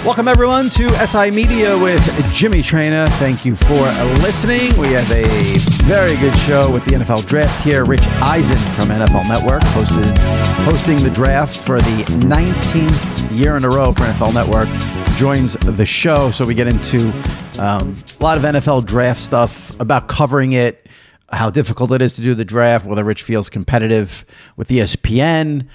Welcome, everyone, to SI Media with Jimmy Traina. Thank you for listening. We have a very good show with the NFL Draft here. Rich Eisen from NFL Network hosting the draft for the 19th year in a row for NFL Network joins the show. So we get into a lot of NFL draft stuff about covering it, how difficult it is to do the draft, whether Rich feels competitive with ESPN,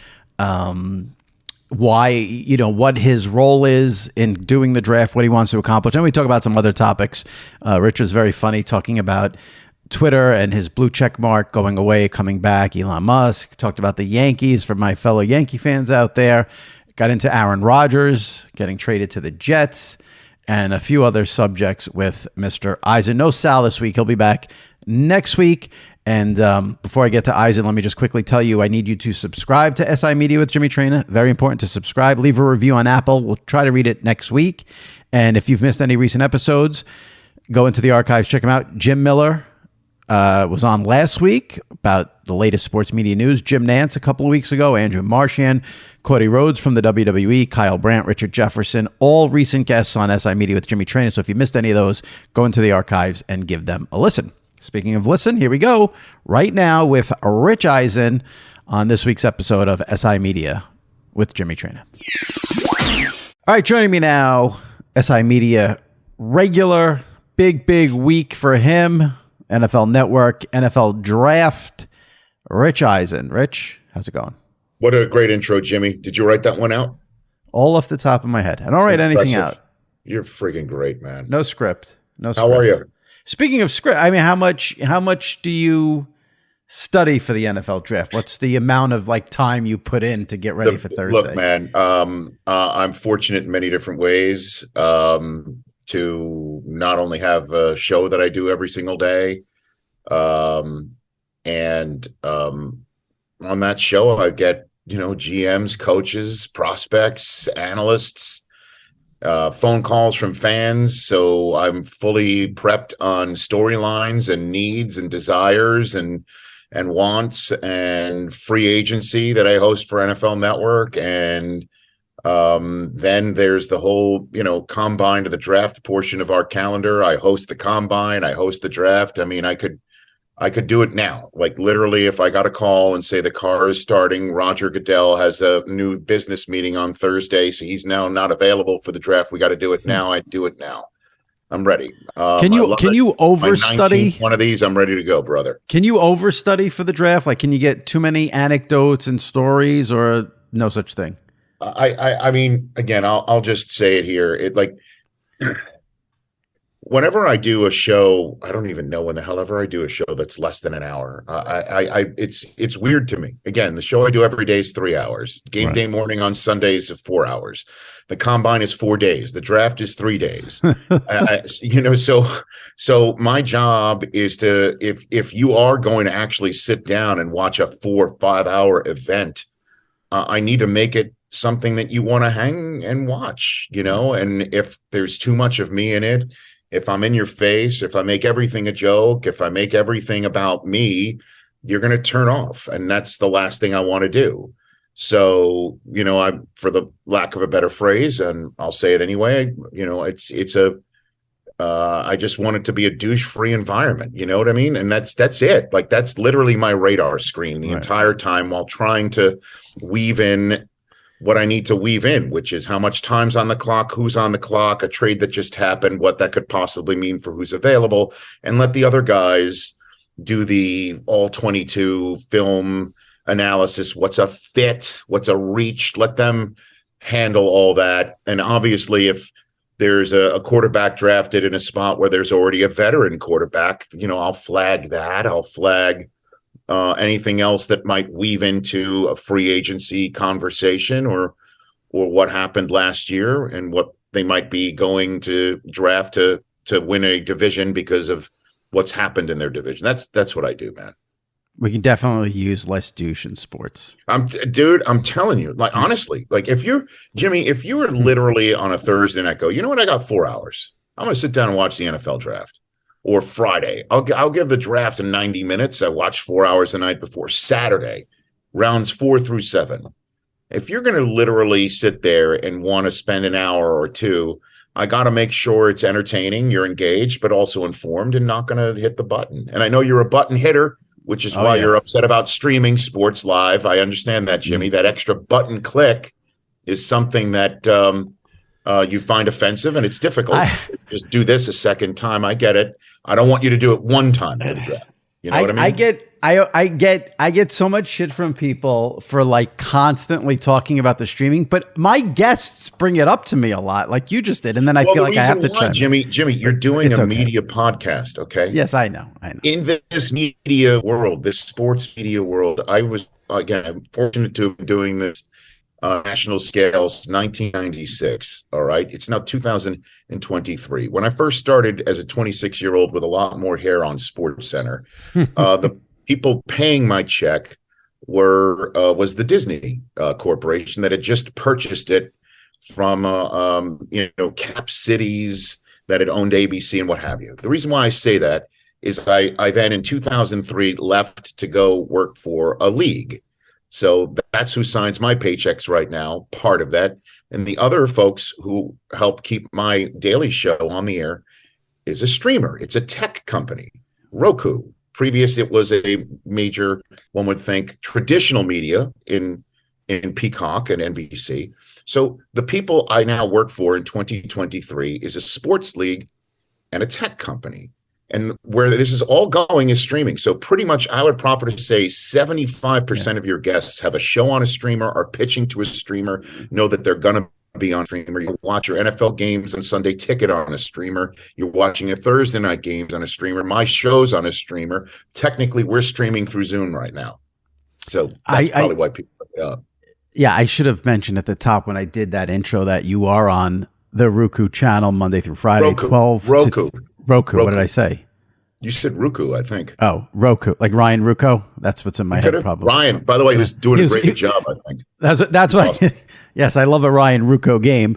why, what his role is in doing the draft, what he wants to accomplish. And we talk about some other topics. Rich was very funny talking about Twitter and his blue check mark going away, coming back. Elon Musk talked about the Yankees for my fellow Yankee fans out there. Got into Aaron Rodgers getting traded to the Jets and a few other subjects with Mr. Eisen. No Sal this week. He'll be back next week. And before I get to Eisen, let me just quickly tell you, I need you to subscribe to SI Media with Jimmy Traina. Very important to subscribe. Leave a review on Apple. We'll try to read it next week. And if you've missed any recent episodes, go into the archives, check them out. Jim Miller was on last week about the latest sports media news. Jim Nance a couple of weeks ago. Andrew Marchand, Cody Rhodes from the WWE, Kyle Brandt, Richard Jefferson, all recent guests on SI Media with Jimmy Traina. So if you missed any of those, go into the archives and give them a listen. Speaking of listen, here we go right now with Rich Eisen on this week's episode of SI Media with Jimmy Traina. All right, joining me now, SI Media regular, big week for him, NFL Network, NFL Draft, Rich Eisen. Rich, how's it going? What a great intro, Jimmy. Did you write that one out? All off the top of my head. I don't write anything out. You're freaking great, man. No script. How are you? Speaking of script, I mean, how much do you study for the NFL Draft? What's the amount of time you put in to get ready for Thursday? Look, man, I'm fortunate in many different ways to not only have a show that I do every single day, and on that show I get GMs, coaches, prospects, analysts, phone calls from fans. So I'm fully prepped on storylines and needs and desires and wants and free agency that I host for NFL Network. And then there's the whole, combine to the draft portion of our calendar. I host the combine, I host the draft. I mean, I could do it now. Like literally, if I got a call and say the car is starting, Roger Goodell has a new business meeting on Thursday, so he's now not available for the draft. We got to do it now. I do it now. I'm ready. Can you overstudy one of these? I'm ready to go, brother. Can you overstudy for the draft? Like, can you get too many anecdotes and stories, or no such thing? I mean, again, I'll just say it here. Whenever I do a show, I don't even know when the hell ever I do a show that's less than an hour. It's weird to me. Again, the show I do every day is 3 hours. Game day morning on Sundays is 4 hours. The combine is 4 days. The draft is 3 days. So my job is to, if you are going to actually sit down and watch a 4 or 5 hour event, I need to make it something that you want to hang and watch, and if there's too much of me in it, if I'm in your face, if I make everything a joke, if I make everything about me, you're going to turn off. And that's the last thing I want to do. So, I'm, for the lack of a better phrase, and I'll say it anyway, I just want it to be a douche-free environment. You know what I mean? And that's it. Like, that's literally my radar screen the entire time while trying to weave in what I need to weave in, which is how much time's on the clock, who's on the clock, a trade that just happened, what that could possibly mean for who's available, and let the other guys do the all 22 film analysis. What's a fit? What's a reach? Let them handle all that. And obviously, if there's a quarterback drafted in a spot where there's already a veteran quarterback, I'll flag that. I'll flag anything else that might weave into a free agency conversation or what happened last year and what they might be going to draft to win a division because of what's happened in their division. That's what I do, man. We can definitely use less douche in sports. I'm telling you, like, honestly, like if you were literally on a Thursday night, go, you know what? I got 4 hours. I'm going to sit down and watch the NFL draft. Or Friday, I'll give the draft in 90 minutes. I watch 4 hours the night before. Saturday, rounds 4 through 7. If you're going to literally sit there and want to spend an hour or two, I got to make sure it's entertaining, you're engaged, but also informed and not going to hit the button. And I know you're a button hitter, which is why you're upset about streaming sports live. I understand that, Jimmy. That extra button click is something that you find offensive, and it's difficult. Just do this a second time. I get it. I don't want you to do it one time for the draft. You know what I mean? I get so much shit from people for like constantly talking about the streaming, but my guests bring it up to me a lot, like you just did, and then I feel like I have to try. Jimmy, you're doing a media podcast, okay? Yes, I know. In this media world, this sports media world, I'm fortunate to be doing this national scale since 1996. All right, it's now 2023. When I first started as a 26-year-old with a lot more hair on Sports Center, the people paying my check was the Disney Corporation that had just purchased it from cap cities that had owned ABC and what have you. The reason why I say that is I then in 2003 left to go work for a league. So that's who signs my paychecks right now, part of that. And the other folks who help keep my daily show on the air is a streamer. It's a tech company, Roku. Previous, it was a major, one would think, traditional media in Peacock and NBC. So the people I now work for in 2023 is a sports league and a tech company. And where this is all going is streaming. So pretty much I would profit to say 75% of your guests have a show on a streamer, are pitching to a streamer, know that they're going to be on streamer. You watch your NFL games on Sunday Ticket on a streamer. You're watching a Thursday night games on a streamer. My show's on a streamer. Technically, we're streaming through Zoom right now. So that's probably why people look it up. Yeah, I should have mentioned at the top when I did that intro that you are on the Roku channel Monday through Friday, Roku. Roku. What did I say? You said Roku, I think. Oh, Roku, like Ryan Rucco. That's what's in my head, probably. Ryan, by the way, who's doing a great job, I think. That's why. Awesome. Yes, I love a Ryan Rucco game.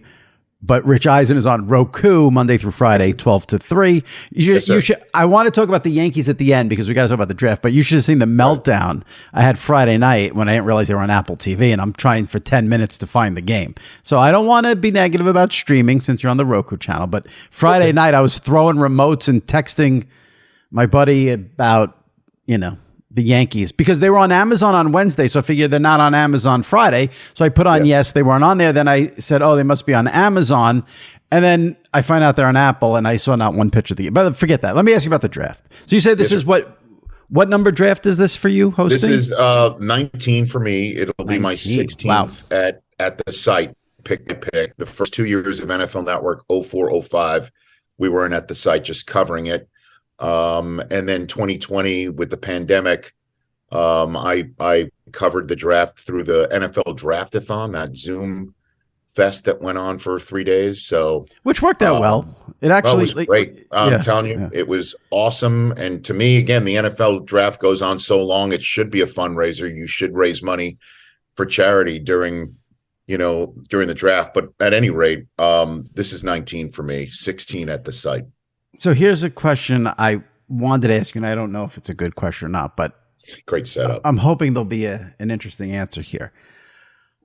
But Rich Eisen is on Roku Monday through Friday, 12 to 3. You should. I want to talk about the Yankees at the end because we got to talk about the draft. But you should have seen the meltdown I had Friday night when I didn't realize they were on Apple TV, and I'm trying for 10 minutes to find the game. So I don't want to be negative about streaming since you're on the Roku channel. But Friday night, I was throwing remotes and texting my buddy about, the Yankees because they were on Amazon on Wednesday. So I figured they're not on Amazon Friday. So I put on, yes, they weren't on there. Then I said, oh, they must be on Amazon. And then I find out they're on Apple and I saw not one pitch of the game. But forget that. Let me ask you about the draft. So you said this is what number draft is this for you hosting? This is 19 for me. It'll 19. Be my 16th at the site. Pick. The first 2 years of NFL Network, 04, 05, we weren't at the site just covering it. And then 2020 with the pandemic, I covered the draft through the NFL Draftathon, that Zoom fest that went on for 3 days. So which worked out well. It actually was great. I'm telling you, it was awesome. And to me, again, the NFL draft goes on so long, it should be a fundraiser. You should raise money for charity during the draft. But at any rate, this is 19 for me, 16 at the site. So here's a question I wanted to ask you, and I don't know if it's a good question or not, but great setup. I'm hoping there'll be an interesting answer here.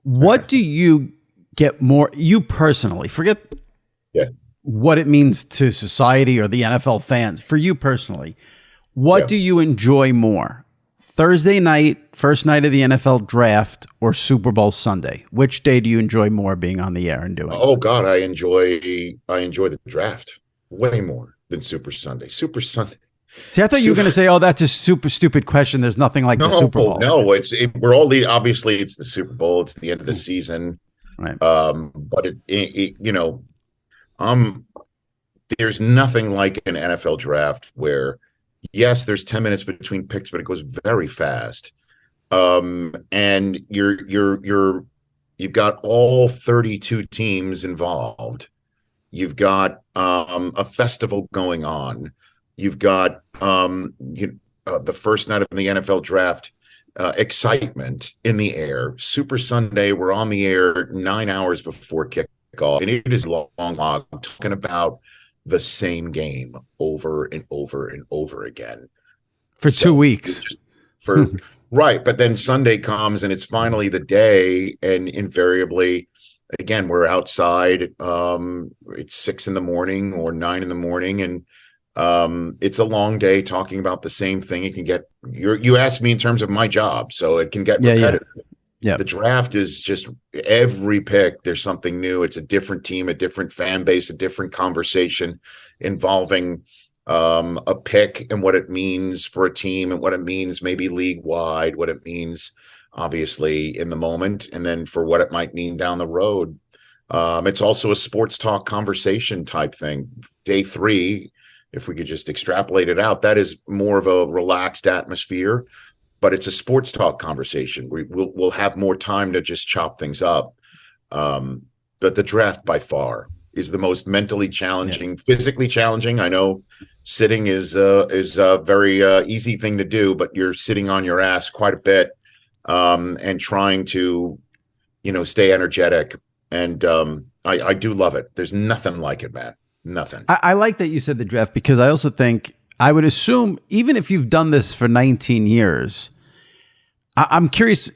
What do you get more, you personally, forget what it means to society or the NFL fans, for you personally, what do you enjoy more? Thursday night, first night of the NFL draft, or Super Bowl Sunday? Which day do you enjoy more being on the air and doing? Oh God, I enjoy the draft way more than Super Sunday. Super Sunday. See, I thought you were going to say, "Oh, that's a super stupid question. There's nothing like the Super Bowl." No, we're all leading. Obviously, it's the Super Bowl. It's the end of the season, right? But there's nothing like an NFL draft where, yes, there's 10 minutes between picks, but it goes very fast. And you've got all 32 teams involved. You've got a festival going on. You've got the first night of the NFL draft, excitement in the air. Super Sunday, we're on the air 9 hours before kickoff, and it is long. Talking about the same game over and over and over again for 2 weeks. Right. But then Sunday comes and it's finally the day. And invariably, again, we're outside. It's 6 in the morning or 9 in the morning. And it's a long day talking about the same thing. It can get, you asked me in terms of my job, so it can get repetitive. Yeah. The draft is just every pick, there's something new. It's a different team, a different fan base, a different conversation involving a pick and what it means for a team and what it means maybe league wide, what it means obviously in the moment, and then for what it might mean down the road. It's also a sports talk conversation type thing. Day 3, if we could just extrapolate it out, that is more of a relaxed atmosphere, but it's a sports talk conversation. We'll have more time to just chop things up. But the draft by far is the most mentally challenging, physically challenging. I know sitting is a very easy thing to do, but you're sitting on your ass quite a bit and trying to, stay energetic. And I do love it. There's nothing like it, man. Nothing. I like that you said the draft, because I also think, I would assume, even if you've done this for 19 years, I'm curious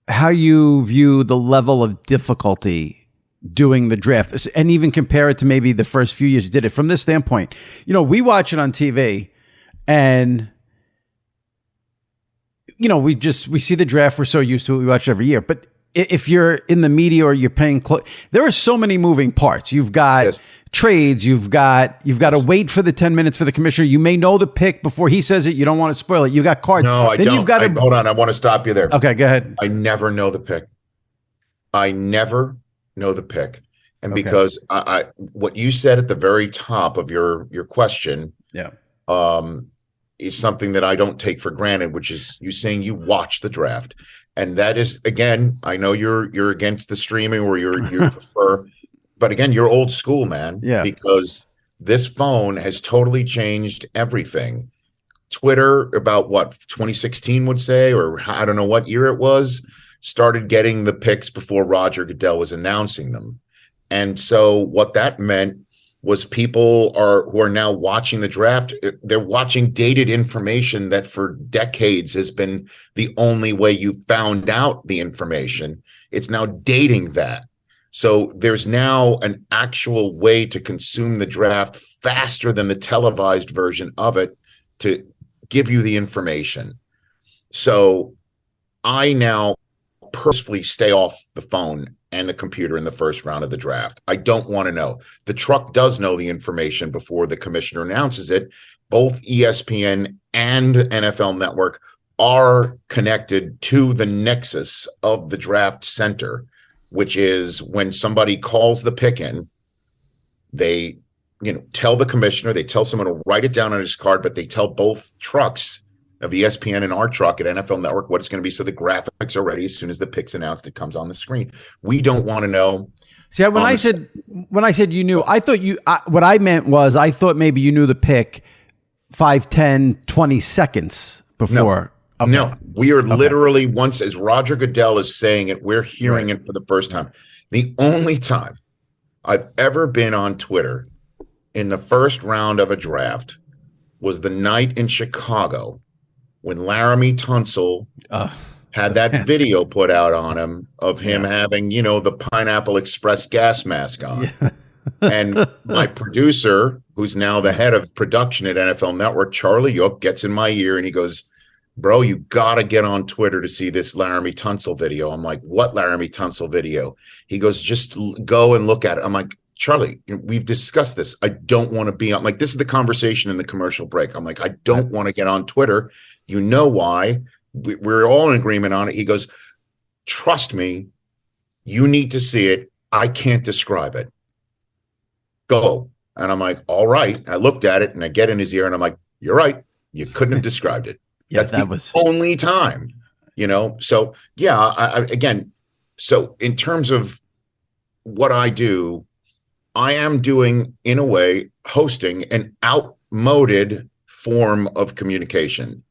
how you view the level of difficulty doing the draft, and even compare it to maybe the first few years you did it. From this standpoint, we watch it on TV, and we see the draft. We're so used to it. We watch it every year. But if you're in the media or you're paying close, there are so many moving parts. You've got trades. You've got to wait for the 10 minutes for the commissioner. You may know the pick before he says it. You don't want to spoil it. You got cards. No, I don't. Hold on. I want to stop you there. Okay, go ahead. I never know the pick. And because I what you said at the very top of your question, is something that I don't take for granted, which is you saying you watch the draft. And that is, again, I know you're against the streaming, or you prefer, but again, you're old school, man. Yeah. Because this phone has totally changed everything. Twitter, about what 2016 would say, or I don't know what year it was, started getting the picks before Roger Goodell was announcing them. And so what that meant was people who are now watching the draft, they're watching dated information that for decades has been the only way you found out the information. It's now dating that. So there's now an actual way to consume the draft faster than the televised version of it to give you the information. So I now purposefully stay off the phone and the computer in the first round of the draft. I don't want to know. The truck does know the information before the commissioner announces it. Both ESPN and NFL Network are connected to the nexus of the draft center, which is when somebody calls the pick in, they tell the commissioner, they tell someone to write it down on his card, but they tell both trucks of ESPN and our truck at NFL Network what it's going to be, so the graphics are ready as soon as the pick's announced. It comes on the screen. We don't want to know. See, when I said you knew, I thought what I meant was I thought maybe you knew the pick 5, 10, 20 seconds before. No, no. We are literally, once as Roger Goodell is saying it, we're hearing it for the first time. The only time I've ever been on Twitter in the first round of a draft was the night in Chicago when Laramie Tunsil had that video put out on him of him having, the Pineapple Express gas mask on. Yeah. And my producer, who's now the head of production at NFL Network, Charlie Yook, gets in my ear and he goes, "Bro, you got to get on Twitter to see this Laramie Tunsil video." I'm like, "What Laramie Tunsil video?" He goes, "Just go and look at it." I'm like, "Charlie, we've discussed this. I don't want to be on," like, this is the conversation in the commercial break. I'm like, "I don't want to get on Twitter. You know why? We're all in agreement on it." He goes, "Trust me, you need to see it. I can't describe it. Go." And I'm like, "All right." I looked at it and I get in his ear and I'm like, "You're right. You couldn't have described it." That's the only time, So, again, so in terms of what I do, I am doing, in a way, hosting an outmoded form of communication.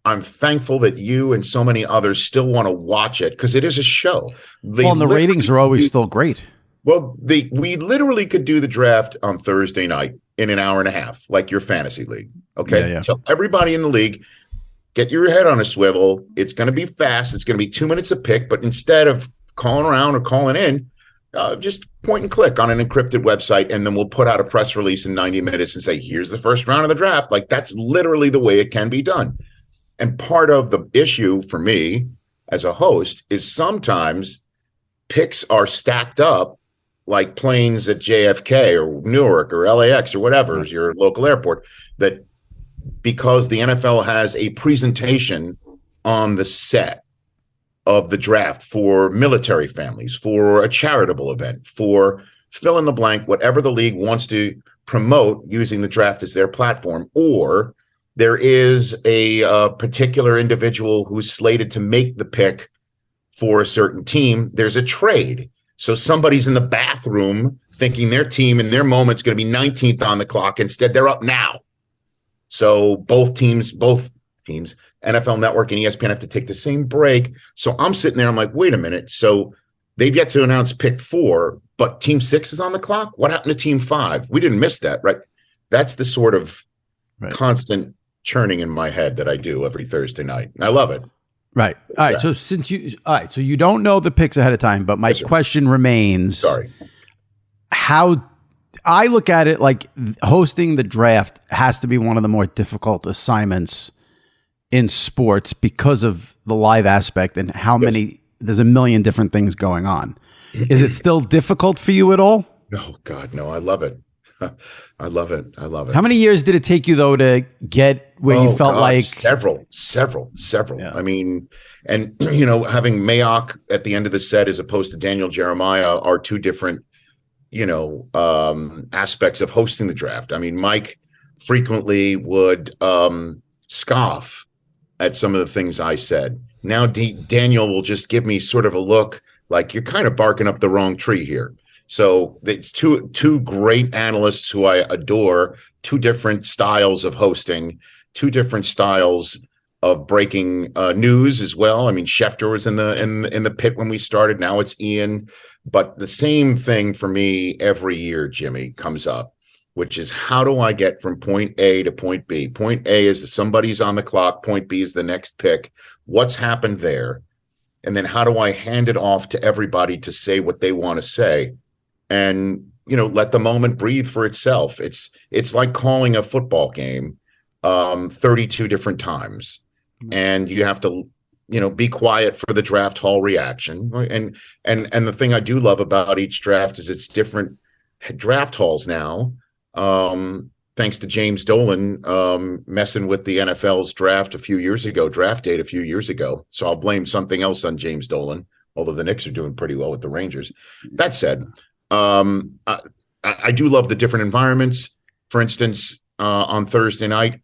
I'm thankful that you and so many others still want to watch it because it is a show. And the ratings are always still great. Well, we literally could do the draft on Thursday night in an hour and a half, like your fantasy league. Okay. Yeah. Tell everybody in the league, get your head on a swivel. It's going to be fast. It's going to be 2 minutes a pick, but instead of calling around or calling in, just point and click on an encrypted website, and then we'll put out a press release in 90 minutes and say, here's the first round of the draft. Like, that's literally the way it can be done. And part of the issue for me as a host is sometimes picks are stacked up like planes at JFK or Newark or LAX or whatever is your local airport, that because the NFL has a presentation on the set of the draft for military families, for a charitable event, for fill in the blank, whatever the league wants to promote using the draft as their platform, or there is a particular individual who's slated to make the pick for a certain team, there's a trade. So somebody's in the bathroom thinking their team in their moment's going to be 19th on the clock. Instead, they're up now. So both teams, NFL Network and ESPN have to take the same break. So I'm sitting there, I'm like, wait a minute. So they've yet to announce pick 4, but team 6 is on the clock? What happened to team 5? We didn't miss that, right? That's the sort of constant churning in my head that I do every Thursday night. And I love it. Right. All right. So so you don't know the picks ahead of time, but my question remains. Sorry. How I look at it, like hosting the draft has to be one of the more difficult assignments in sports because of the live aspect and how many, there's a million different things going on. Is it still difficult for you at all? No, God, no. I love it. I love it. How many years did it take you though to get where you felt like several? Yeah. I mean, and having Mayock at the end of the set as opposed to Daniel Jeremiah are two different, aspects of hosting the draft. I mean, Mike frequently would scoff at some of the things I said. Now Daniel will just give me sort of a look like you're kind of barking up the wrong tree here. So it's two great analysts who I adore, two different styles of hosting, two different styles of breaking news as well. I mean, Schefter was in the pit when we started. Now it's Ian, but the same thing for me every year, Jimmy, comes up, which is how do I get from point A to point B? Point A is that somebody's on the clock. Point B is the next pick. What's happened there? And then how do I hand it off to everybody to say what they want to say? And, let the moment breathe for itself. It's like calling a football game 32 different times. And you have to, be quiet for the draft hall reaction. And the thing I do love about each draft is it's different draft halls now. Thanks to James Dolan messing with the NFL's draft draft date a few years ago. So I'll blame something else on James Dolan, although the Knicks are doing pretty well with the Rangers. That said, I do love the different environments. For instance, on Thursday night,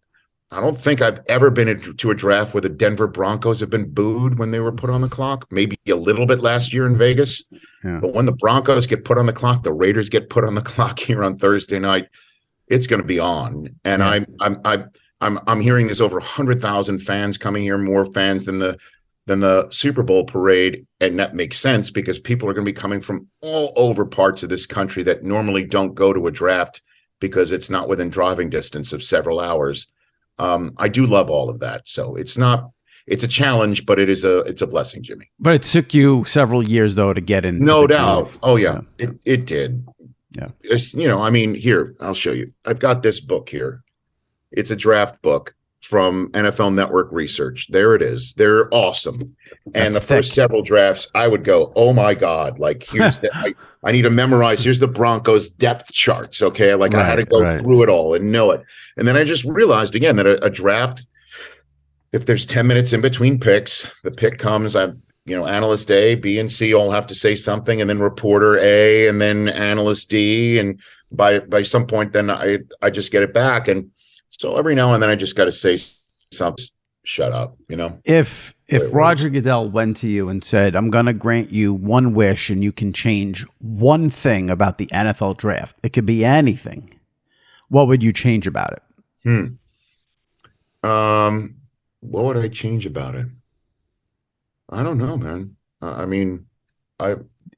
I don't think I've ever been to a draft where the Denver Broncos have been booed when they were put on the clock. Maybe a little bit last year in Vegas, but when the Broncos get put on the clock, the Raiders get put on the clock here on Thursday night. It's going to be on, and I'm hearing there's over 100,000 fans coming here, more fans than the Super Bowl parade. And that makes sense because people are going to be coming from all over parts of this country that normally don't go to a draft because it's not within driving distance of several hours. I do love all of that. So it's a challenge, but it's a blessing, Jimmy. But it took you several years though to get in. No doubt. Oh yeah. It did. Yeah. Here, I'll show you. I've got this book here. It's a draft book from NFL Network Research. There it is. They're awesome. And the first several drafts, I would go, oh my God, like here's I need to memorize. Here's the Broncos depth charts. Okay. I had to go through it all and know it. And then I just realized again that a draft, if there's 10 minutes in between picks, the pick comes, analyst A, B, and C all have to say something, and then reporter A, and then analyst D. And by some point, then I just get it back. And so every now and then I just got to say something, shut up, If Roger Goodell went to you and said, I'm going to grant you one wish and you can change one thing about the NFL draft, it could be anything, what would you change about it? What would I change about it? I don't know, man.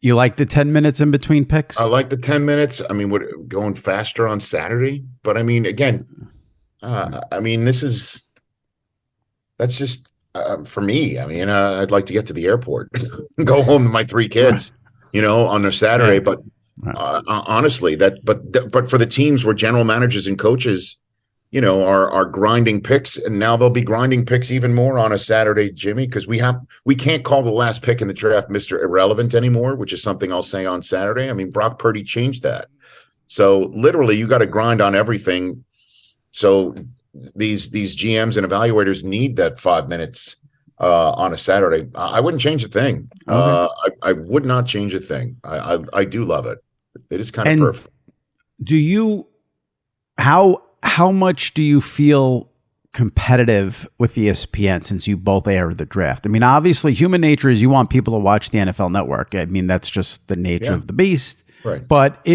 You like the 10 minutes in between picks? I like the 10 minutes. Going faster on Saturday. But again, this is that's just for me. I mean, I'd like to get to the airport, go home to my three Right. kids, on a Saturday. Yeah. But Right. honestly, but for the teams where general managers and coaches, are grinding picks, and now they'll be grinding picks even more on a Saturday, Jimmy, because we can't call the last pick in the draft Mr. Irrelevant anymore, which is something I'll say on Saturday. I mean, Brock Purdy changed that. So literally, you got to grind on everything. So these GMs and evaluators need that 5 minutes on a Saturday. I wouldn't change a thing. Okay. I would not change a thing. I do love it. It is kind of And perfect. do you how much do you feel competitive with ESPN since you both air the draft? I mean, obviously, human nature is you want people to watch the NFL Network. I mean, that's just the nature of the beast. Right. But do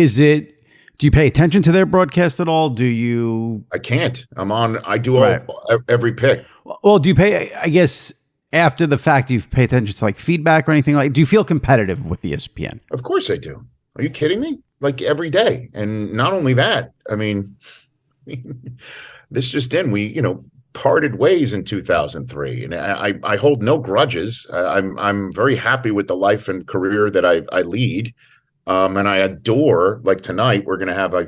you pay attention to their broadcast at all? Do you? I can't. I do Right. every pick. Well, do you pay? I guess after the fact, do you pay attention to like feedback or anything like? Do you feel competitive with ESPN? Of course I do. Are you kidding me? Like every day. And not only that, I mean, this just in, we, parted ways in 2003, and I hold no grudges. I'm very happy with the life and career that I lead. And I adore, like tonight, we're going to have, I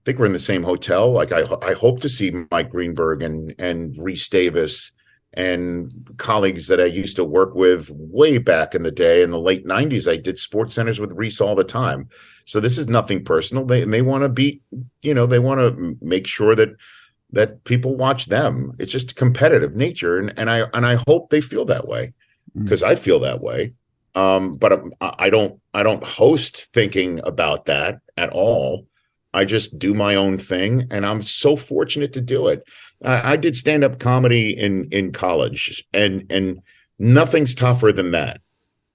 think we're in the same hotel. Like I hope to see Mike Greenberg and Reese Davis and colleagues that I used to work with way back in the day in the late 90s. I did Sports Centers with Reese all the time. So this is nothing personal. They want to beat, they want to make sure that people watch them. It's just competitive nature. And I hope they feel that way, because I feel that way. But I don't host thinking about that at all. I just do my own thing, and I'm so fortunate to do it. I did stand-up comedy in college, and nothing's tougher than that.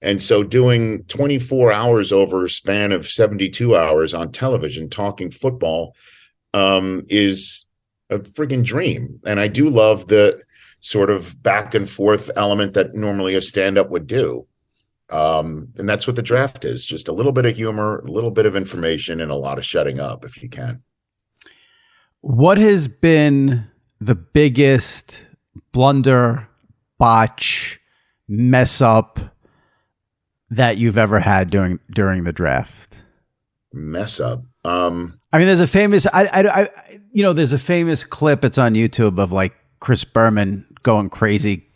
And so doing 24 hours over a span of 72 hours on television talking football is a friggin' dream. And I do love the sort of back and forth element that normally a stand-up would do. And that's what the draft is. Just a little bit of humor, a little bit of information, and a lot of shutting up if you can. What has been the biggest blunder, botch, mess up that you've ever had during the draft? Mess up. I mean, there's a famous, there's a famous clip. It's on YouTube of like Chris Berman going crazy,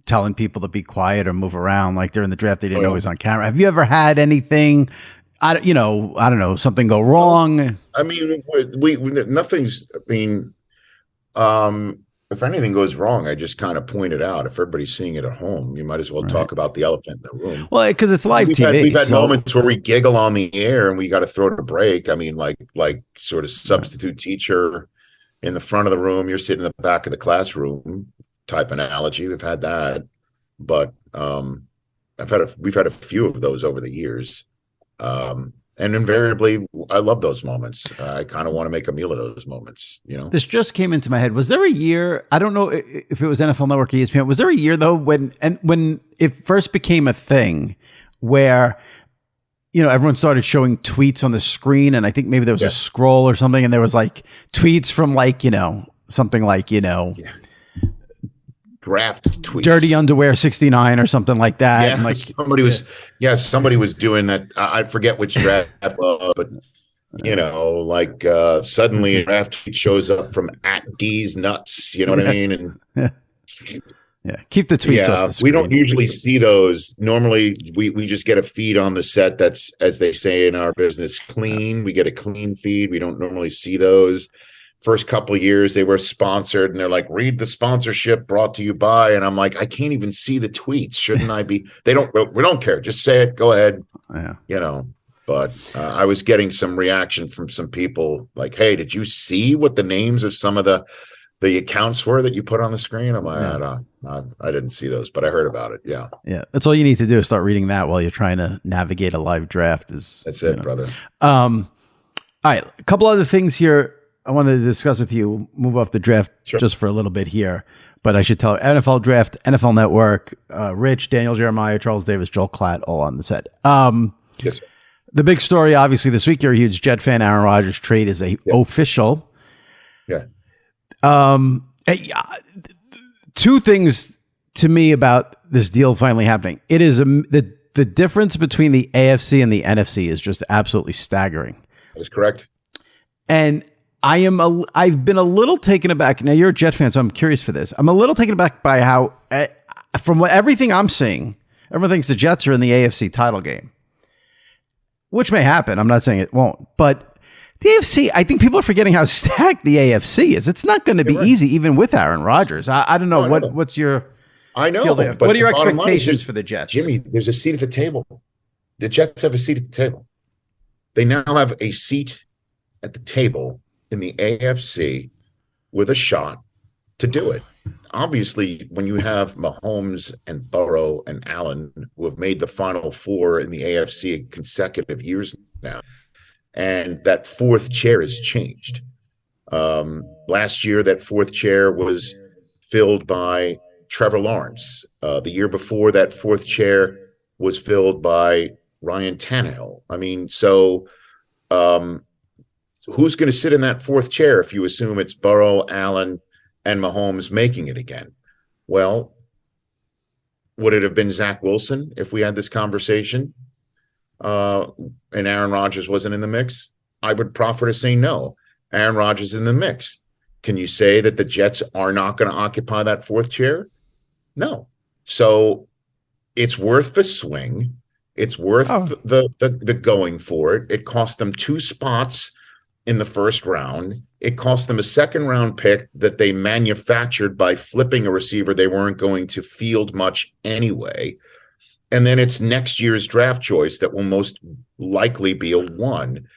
telling people to be quiet or move around like during the draft. They didn't know he was on camera. Have you ever had anything, I don't know, something go wrong? I mean, nothing's, if anything goes wrong, I just kind of point it out. If everybody's seeing it at home, you might as well talk about the elephant in the room. Well, because it's live TV. We've had moments where we giggle on the air and we got to throw it a break. I mean, like sort of substitute teacher in the front of the room, you're sitting in the back of the classroom type analogy. We've had that, but we've had a few of those over the years. And invariably, I love those moments. I kind of want to make a meal of those moments, This just came into my head. Was there a year, I don't know if it was NFL Network or ESPN, was there a year though when it first became a thing where, everyone started showing tweets on the screen, and I think maybe there was a scroll or something, and there was like tweets from like, something like, draft tweets, dirty underwear 69 or something like that. Yeah, and like somebody was doing that. I forget which draft, but suddenly a draft tweet shows up from @D's nuts. You know what I mean? And keep the tweets off the screen. We don't usually see those. Normally, we just get a feed on the set that's, as they say in our business, clean. We get a clean feed. We don't normally see those. First couple of years, they were sponsored, and they're like, read the sponsorship brought to you by. And I'm like, I can't even see the tweets. Shouldn't I be? We don't care. Just say it. Go ahead. Yeah. But I was getting some reaction from some people like, hey, did you see what the names of some of the accounts were that you put on the screen? I'm like, I didn't see those, but I heard about it. Yeah. Yeah. That's all you need to do is start reading that while you're trying to navigate a live draft. That's it, brother. All right. A couple other things here I wanted to discuss with you. Move off the draft just for a little bit here, but I should tell NFL Draft, NFL Network, Rich, Daniel Jeremiah, Charles Davis, Joel Klatt, all on the set. Yes. The big story, obviously, this week, you're a huge Jet fan. Aaron Rodgers trade is official. Yeah. two things to me about this deal finally happening. It is the difference between the AFC and the NFC is just absolutely staggering. That is correct. And I've been a little taken aback. Now you're a Jet fan, so I'm curious for this. I'm a little taken aback by how, from everything I'm seeing, everyone thinks the Jets are in the AFC title game, which may happen. I'm not saying it won't, but the AFC, I think people are forgetting how stacked the AFC is. It's not going to be easy, even with Aaron Rodgers. I don't know. What's your... I know. But what are your expectations for the Jets? Jimmy, there's a seat at the table. The Jets have a seat at the table. They now have a seat at the table in the AFC with a shot to do it. Obviously, when you have Mahomes and Burrow and Allen, who have made the Final Four in the AFC consecutive years now, and that fourth chair has changed. Last year, that fourth chair was filled by Trevor Lawrence. The year before, that fourth chair was filled by Ryan Tannehill. I mean, so who's going to sit in that fourth chair if you assume it's Burrow, Allen, and Mahomes making it again? Well, would it have been Zach Wilson if we had this conversation and Aaron Rodgers wasn't in the mix? I would proffer to say no. Aaron Rodgers in the mix. Can you say that the Jets are not going to occupy that fourth chair? No. So it's worth the swing. It's worth the going for it. It cost them 2 spots in the first round. It cost them a second-round pick that they manufactured by flipping a receiver they weren't going to field much anyway. And then it's next year's draft choice that will most likely be a 1.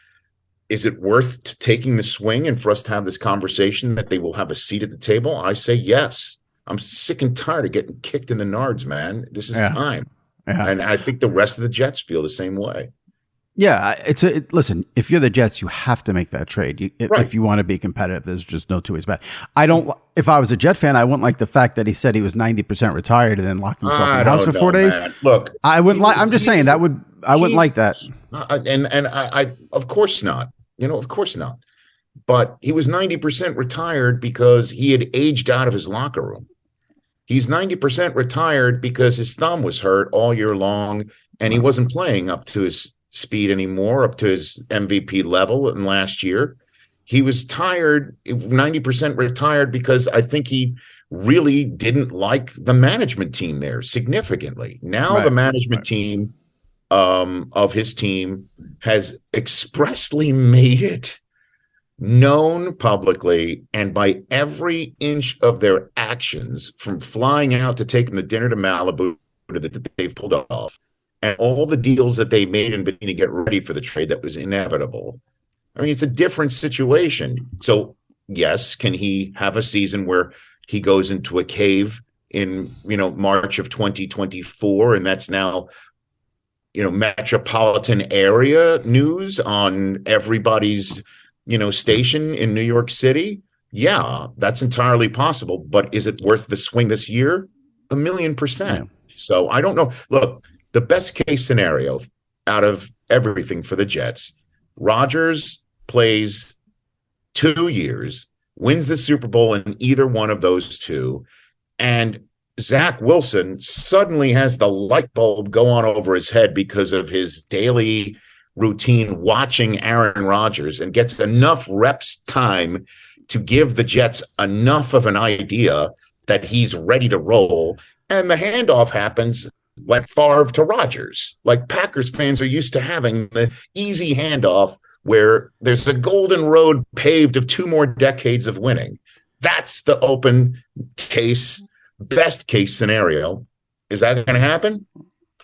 Is it worth taking the swing and for us to have this conversation that they will have a seat at the table? I say yes. I'm sick and tired of getting kicked in the nards, man. This is time. Yeah. And I think the rest of the Jets feel the same way. Yeah, listen, if you're the Jets, you have to make that trade. If you want to be competitive, there's just no two ways about it. If I was a Jet fan, I wouldn't like the fact that he said he was 90% retired and then locked himself in the house for 4 days. Man. Look, I wouldn't like. I'm just saying I wouldn't like that. And I of course not. Of course not. But he was 90% retired because he had aged out of his locker room. He's 90% retired because his thumb was hurt all year long and he wasn't playing up to his speed anymore, up to his MVP level. And last year, he was 90% retired because I think he really didn't like the management team there significantly. Now the management team of his team has expressly made it known publicly and by every inch of their actions, from flying out to take him to dinner to Malibu that they've pulled off, and all the deals that they made in between to get ready for the trade that was inevitable. I mean, it's a different situation. So yes, can he have a season where he goes into a cave in, March of 2024, and that's now, metropolitan area news on everybody's station in New York City? Yeah, that's entirely possible. But is it worth the swing this year? 1,000,000%. Yeah. So I don't know. Look, the best case scenario out of everything for the Jets, Rodgers plays 2 years, wins the Super Bowl in either one of those two, and Zach Wilson suddenly has the light bulb go on over his head because of his daily routine watching Aaron Rodgers and gets enough reps time to give the Jets enough of an idea that he's ready to roll. And the handoff happens like Favre to Rodgers, like Packers fans are used to having the easy handoff where there's a golden road paved of 2 more decades of winning. That's the open case, best case scenario. Is that going to happen?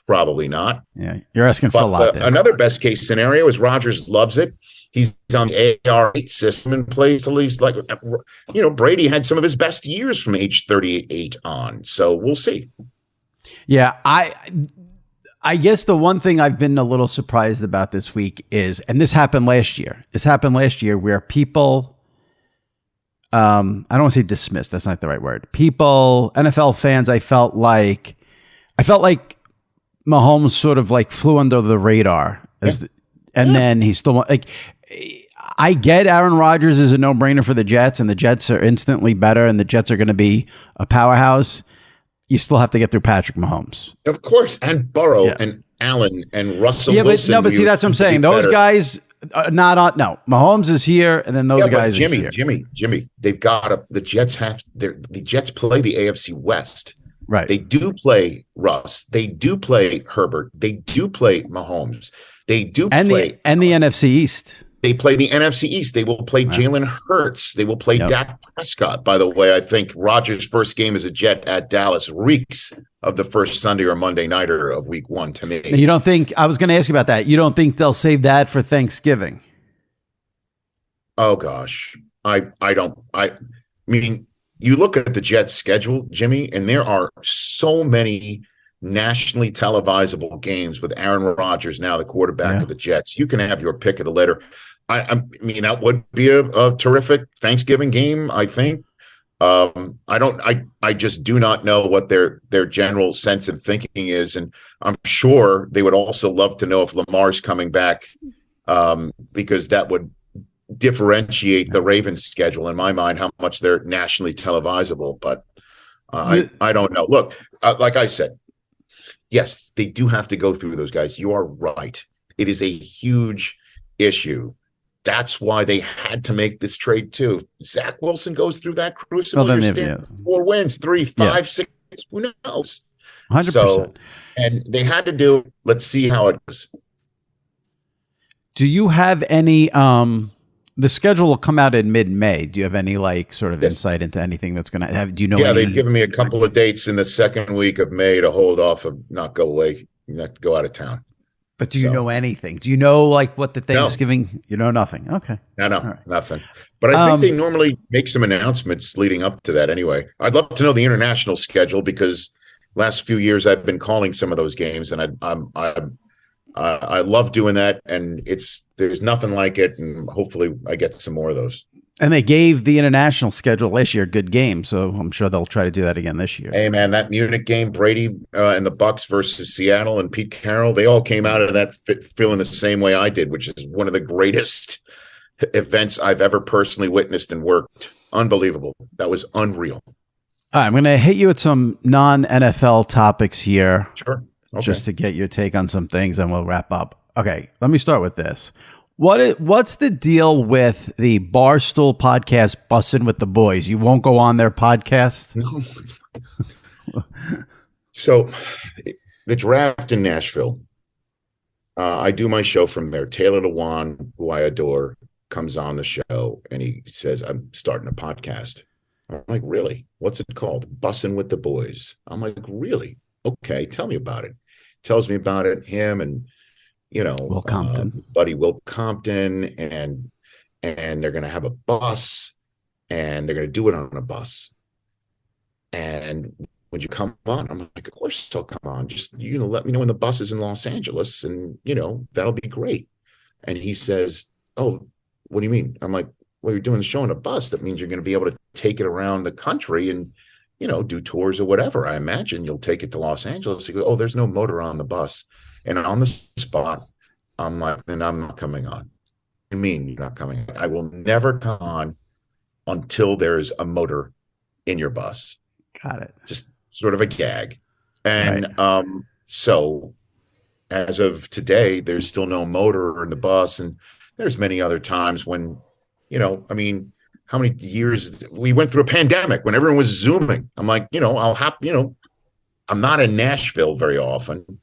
Probably not. Yeah, you're asking for a lot there. Another best case scenario is Rodgers loves it. He's on the AR8 system and plays till he's like, Brady had some of his best years from age 38 on. So we'll see. Yeah, I guess the one thing I've been a little surprised about this week is, and this happened last year. This happened last year where people, I don't want to say dismissed. That's not the right word. People, NFL fans, I felt like Mahomes sort of like flew under the radar, then he still I get Aaron Rodgers is a no-brainer for the Jets, and the Jets are instantly better, and the Jets are going to be a powerhouse. You still have to get through Patrick Mahomes. Of course, and Burrow and Allen and Russell Wilson. But see, that's what I'm saying. Those guys not on. No, Mahomes is here, and then those guys are here. Jimmy, they've got the Jets the Jets play the AFC West. Right. They do play Russ. They do play Herbert. They do play Mahomes. They do play the NFC East. They play the NFC East. They will play Jalen Hurts. They will play Dak Prescott. By the way, I think Rodgers' first game as a Jet at Dallas reeks of the first Sunday or Monday nighter of Week 1 to me. You don't think? I was going to ask you about that. You don't think they'll save that for Thanksgiving? Oh gosh, I don't. I mean, you look at the Jets' schedule, Jimmy, and there are so many nationally televisable games with Aaron Rodgers now the quarterback of the Jets. You can have your pick of the litter. I mean, that would be a terrific Thanksgiving game, I think. I just do not know what their general sense of thinking is, and I'm sure they would also love to know if Lamar's coming back, because that would differentiate the Ravens' schedule in my mind, how much they're nationally televisable. But I don't know. Look, like I said, yes, they do have to go through those guys. You are right. It is a huge issue. That's why they had to make this trade too. Zach Wilson goes through that crucible. You're 4 wins, 3, 5, 6. Who knows? 100%. So, and they had to do. Let's see how it goes. Do you have any? The schedule will come out in mid-May. Do you have any sort of insight into anything that's going to have? Do you know? Yeah, they've given me a couple of dates in the second week of May to hold off of not go out of town. But do you know anything? Do you know what the Thanksgiving? No. You know nothing. Okay. No, nothing. But I think they normally make some announcements leading up to that anyway. I'd love to know the international schedule, because last few years I've been calling some of those games, and I love doing that, and there's nothing like it, and hopefully I get some more of those. And they gave the international schedule last year a good game, so I'm sure they'll try to do that again this year. Hey, man, that Munich game, Brady and the Bucks versus Seattle and Pete Carroll, they all came out of that feeling the same way I did, which is one of the greatest events I've ever personally witnessed and worked. Unbelievable. That was unreal. All right, I'm going to hit you with some non-NFL topics here. Sure. Okay. Just to get your take on some things, and we'll wrap up. Okay, let me start with this. What's the deal with the Barstool podcast, Bussin' with the Boys? You won't go on their podcast? No. So the draft in Nashville, I do my show from there. Taylor Lewan, who I adore, comes on the show, and he says, I'm starting a podcast. I'm like, really? What's it called? Bussin' with the Boys. I'm like, really? Okay, tell me about it. Tells me about it, him and Will Compton, buddy Will Compton, and they're going to have a bus, and they're going to do it on a bus. And would you come on? I'm like, of course I'll come on. Just let me know when the bus is in Los Angeles, and that'll be great. And he says, oh, what do you mean? I'm like, well, you're doing the show on a bus. That means you're going to be able to take it around the country and do tours or whatever. I imagine you'll take it to Los Angeles. He goes, oh, there's no motor on the bus. And on the spot, I'm like, then I'm not coming on. What do you mean you're not coming on? I will never come on until there's a motor in your bus. Got it. Just sort of a gag. And so as of today, there's still no motor in the bus. And there's many other times when, how many years we went through a pandemic when everyone was Zooming. I'm like, I'm not in Nashville very often,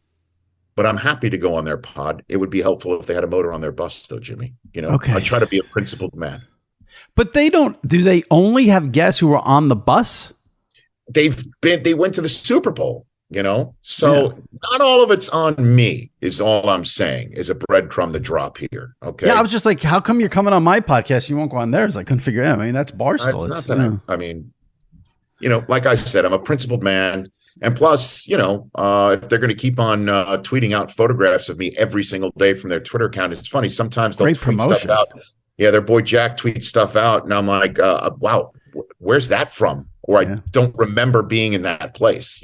but I'm happy to go on their pod. It would be helpful if they had a motor on their bus, though, Jimmy. Okay. I try to be a principled man. But do they only have guests who are on the bus? They went to the Super Bowl, so not all of it's on me is all I'm saying, is a breadcrumb to drop here. Okay. Yeah. I was just like, how come you're coming on my podcast? You won't go on theirs. I couldn't figure it out. I mean, that's Barstool. Like I said, I'm a principled man. And plus, if they're going to keep on tweeting out photographs of me every single day from their Twitter account, it's funny. Sometimes they'll tweet stuff out. Yeah, their boy Jack tweets stuff out, and I'm like, wow, where's that from? Or I don't remember being in that place,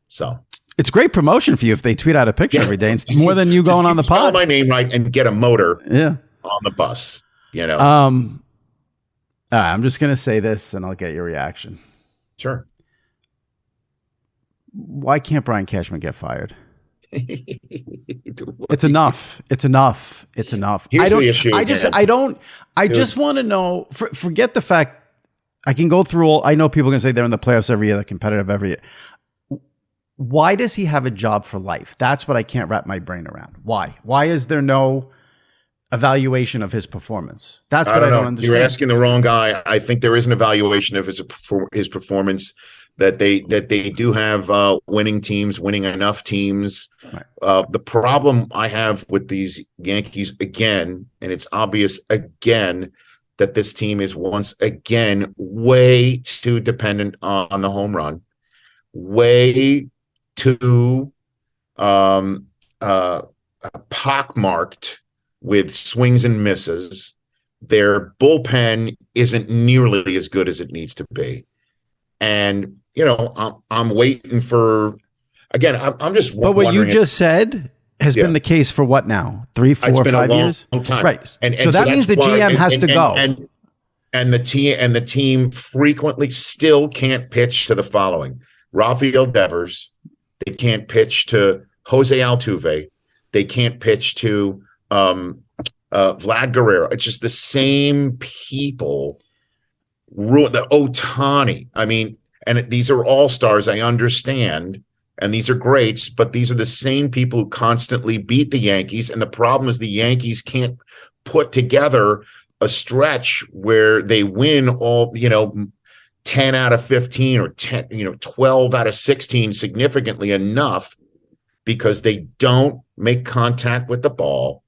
So it's great promotion for you if they tweet out a picture every day. It's more than you going on the pod. Spell my name right and get a motor on the bus. You know, All right, I'm just going to say this and I'll get your reaction. sure. Why can't Brian Cashman get fired? It's enough. It's enough. It's enough. Here's the issue. I just want to know, forget the fact I can go through all, I know people are going to say they're in the playoffs every year, they're competitive every year. Why does he have a job for life? That's what I can't wrap my brain around. Why? Why is there no evaluation of his performance? That's what I don't understand. You're asking the wrong guy. I think there is an evaluation of his performance, that they do have winning teams, winning enough teams. Right. The problem I have with these Yankees, again, and it's obvious again, that this team is once again way too dependent on the home run, way too pockmarked with swings and misses. Their bullpen isn't nearly as good as it needs to be. And, you know, I'm waiting for, again, I'm just But what you just said has been the case for what now? 3, 4, 5 years? Long time. Right. And so that means the GM has to go. And the team frequently still can't pitch to the following: Rafael Devers. They can't pitch to Jose Altuve. They can't pitch to Vlad Guerrero. It's just the same people. The Ohtani. I mean, and these are all stars, I understand, and these are greats, but these are the same people who constantly beat the Yankees. And the problem is the Yankees can't put together a stretch where they win all, 10 out of 15 or 10, 12 out of 16 significantly enough, because they don't make contact with the ball.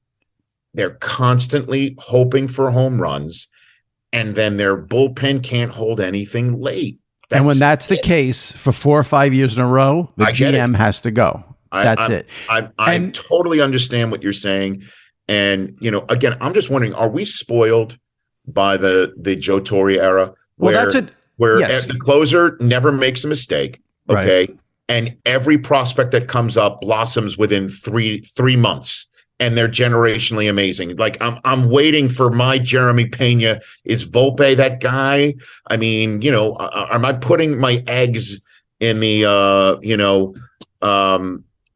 They're constantly hoping for home runs, and then their bullpen can't hold anything late. And when that's the case for 4 or 5 years in a row, the GM has to go. That's it. I totally understand what you're saying. And, again, I'm just wondering, are we spoiled by the Joe Torre era? Where the closer never makes a mistake. Okay. Right. And every prospect that comes up blossoms within three months. And they're generationally amazing. Like I'm waiting for my Jeremy Pena. Is Volpe that guy? I mean, am I putting my eggs in the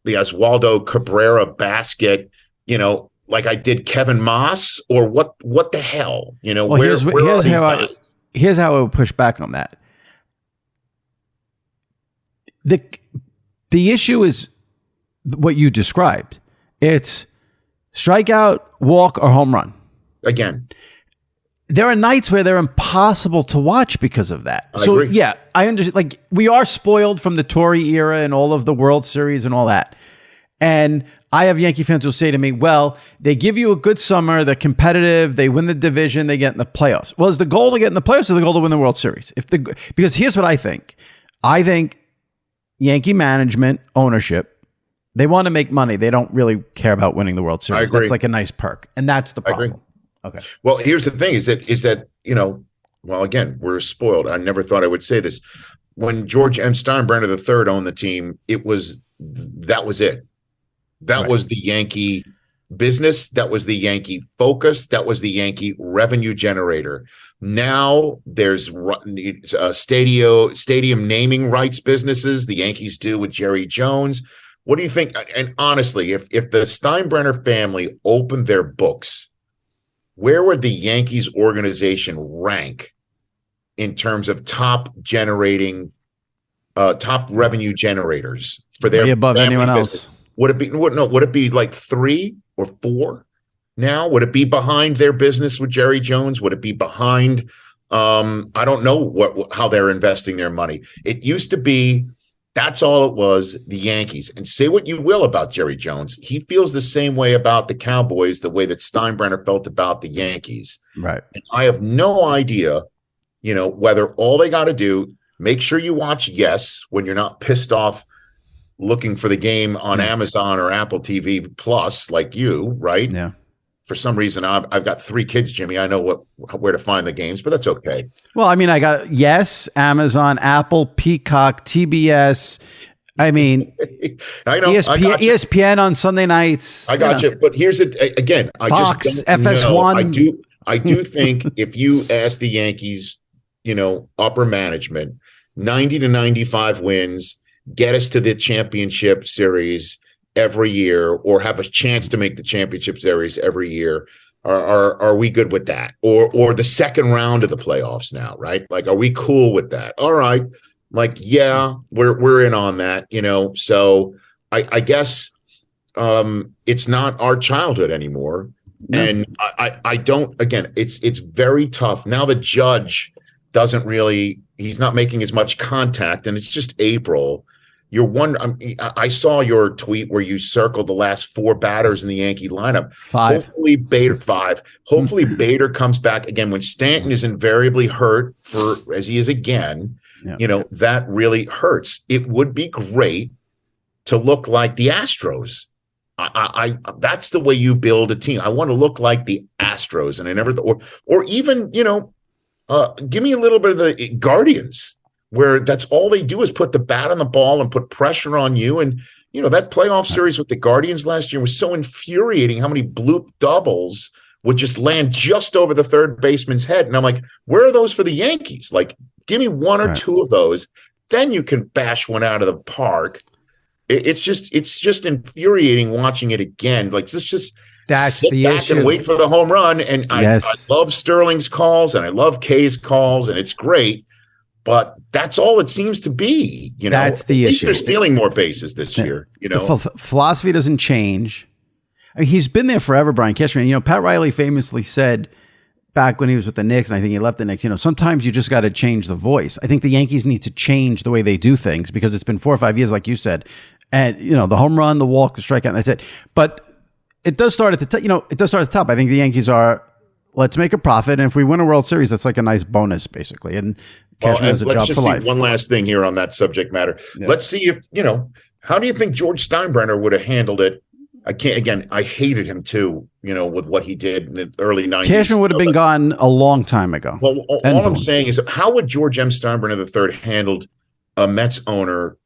Oswaldo Cabrera basket? Like I did Kevin Moss, or what the hell? Well, here's how I would push back on that. The issue is what you described. It's strikeout, walk, or home run. Again, there are nights where they're impossible to watch because of that. I agree. Yeah, I understand. Like, we are spoiled from the Torre era and all of the World Series and all that. And I have Yankee fans who say to me, well, they give you a good summer, they're competitive, they win the division, they get in the playoffs. Well, is the goal to get in the playoffs or the goal to win the World Series? Because here's what I think. I think Yankee management, ownership, they want to make money. They don't really care about winning the World Series. That's like a nice perk. And that's the problem. I agree. Okay. Well, here's the thing is that, well, again, we're spoiled. I never thought I would say this. When George M. Steinbrenner III owned the team, that was it. That was the Yankee business. That was the Yankee focus. That was the Yankee revenue generator. Now there's stadium naming rights businesses the Yankees do with Jerry Jones. What do you think? And honestly, if the Steinbrenner family opened their books, where would the Yankees organization rank in terms of top revenue generators for their above anyone else? Would it be like 3 or 4 now? Would it be behind their business with Jerry Jones? Would it be behind? I don't know how they're investing their money. It used to be. That's all it was, the Yankees. And say what you will about Jerry Jones. He feels the same way about the Cowboys, the way that Steinbrenner felt about the Yankees. Right. And I have no idea, whether all they got to do, make sure you watch Yes when you're not pissed off looking for the game on Amazon or Apple TV Plus like you, right? Yeah. For some reason, I've got 3 kids, Jimmy. I know where to find the games, but that's okay. Well, I mean, I got Yes, Amazon, Apple, Peacock, TBS. I mean, I know ESPN on Sunday nights. I got you. But here's it again. Fox, I just FS1. I do think if you ask the Yankees, upper management, 90 to 95 wins, get us to the championship series every year, or have a chance to make the championship series every year. Are we good with that? Or the second round of the playoffs now, right? Like, are we cool with that? All right. Like, yeah, we're in on that, So I guess it's not our childhood anymore. No. And I don't, again, it's very tough. Now the judge he's not making as much contact, and it's just April. You're wondering. I saw your tweet where you circled the last 4 batters in the Yankee lineup. 5. Hopefully Bader 5. Hopefully Bader comes back again when Stanton is invariably hurt as he is again. Yeah. That really hurts. It would be great to look like the Astros. I that's the way you build a team. I want to look like the Astros, and I never or even give me a little bit of the Guardians, where that's all they do is put the bat on the ball and put pressure on you. And, that playoff series with the Guardians last year was so infuriating how many bloop doubles would just land just over the third baseman's head. And I'm like, where are those for the Yankees? Like, give me 1 or 2 of those. Then you can bash one out of the park. It's just infuriating watching it again. Like, that's sit the back issue. And wait for the home run. And I love Sterling's calls and I love K's calls, and it's great. But that's all it seems to be. That's the issue. At least they're stealing more bases this year. The philosophy doesn't change. I mean, he's been there forever, Brian Cashman. Pat Riley famously said back when he was with the Knicks, and I think he left the Knicks, sometimes you just got to change the voice. I think the Yankees need to change the way they do things, because it's been 4 or 5 years, like you said. And, the home run, the walk, the strikeout, and that's it. But it does start at the top. I think the Yankees are, let's make a profit. And if we win a World Series, that's like a nice bonus, basically. And Cashman has a job for life. One last thing here on that subject matter. Yeah. Let's see if, how do you think George Steinbrenner would have handled it? I hated him too, with what he did in the early 90s. Cashman would have been gone a long time ago. Well, all I'm saying is, how would George M. Steinbrenner III handled a Mets owner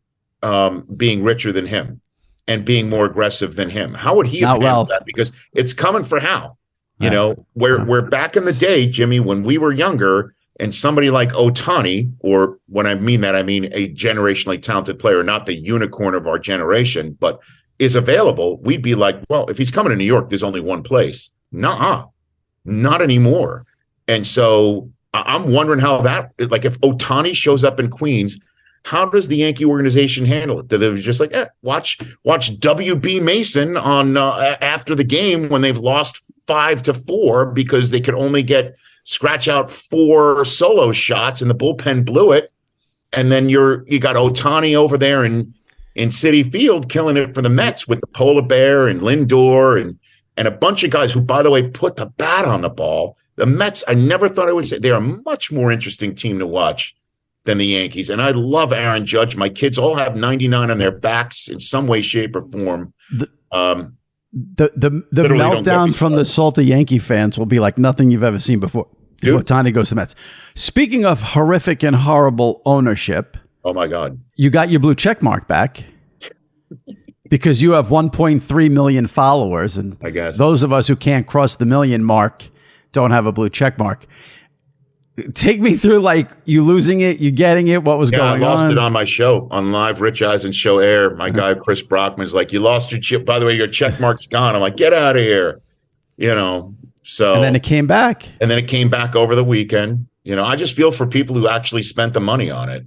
being richer than him and being more aggressive than him? How would he have handled that? Because it's coming for Hal. Where back in the day, Jimmy, when we were younger, and somebody like Ohtani, or when I mean that, I mean a generationally talented player, not the unicorn of our generation, but is available, we'd be like, well, if he's coming to New York, there's only one place. Nuh-uh, not anymore. And so I'm wondering how that, like, if Ohtani shows up in Queens, how does the Yankee organization handle it? Do they just like, watch WB Mason on after the game when they've lost 5-4 because they could only scratch out 4 solo shots and the bullpen blew it, and then you got Ohtani over there in Citi Field killing it for the Mets with the Polar Bear and Lindor and a bunch of guys who, by the way, put the bat on the ball. The Mets, I never thought I would say, they're a much more interesting team to watch than the Yankees. And I love Aaron Judge. My kids all have 99 on their backs in some way, shape, or form. The meltdown from the salty Yankee fans will be like nothing you've ever seen before. Before Ohtani goes to Mets. Speaking of horrific and horrible ownership, oh my God, you got your blue check mark back because you have 1.3 million followers, and I guess those of us who can't cross the million mark don't have a blue check mark. Take me through, like, you losing it, you getting it, what was going on? I lost it on my show, on live Rich Eisen show air. My guy Chris Brockman's like, you lost your chip. By the way, your check mark's gone. I'm like, get out of here, So, and then it came back. And then it came back over the weekend. I just feel for people who actually spent the money on it.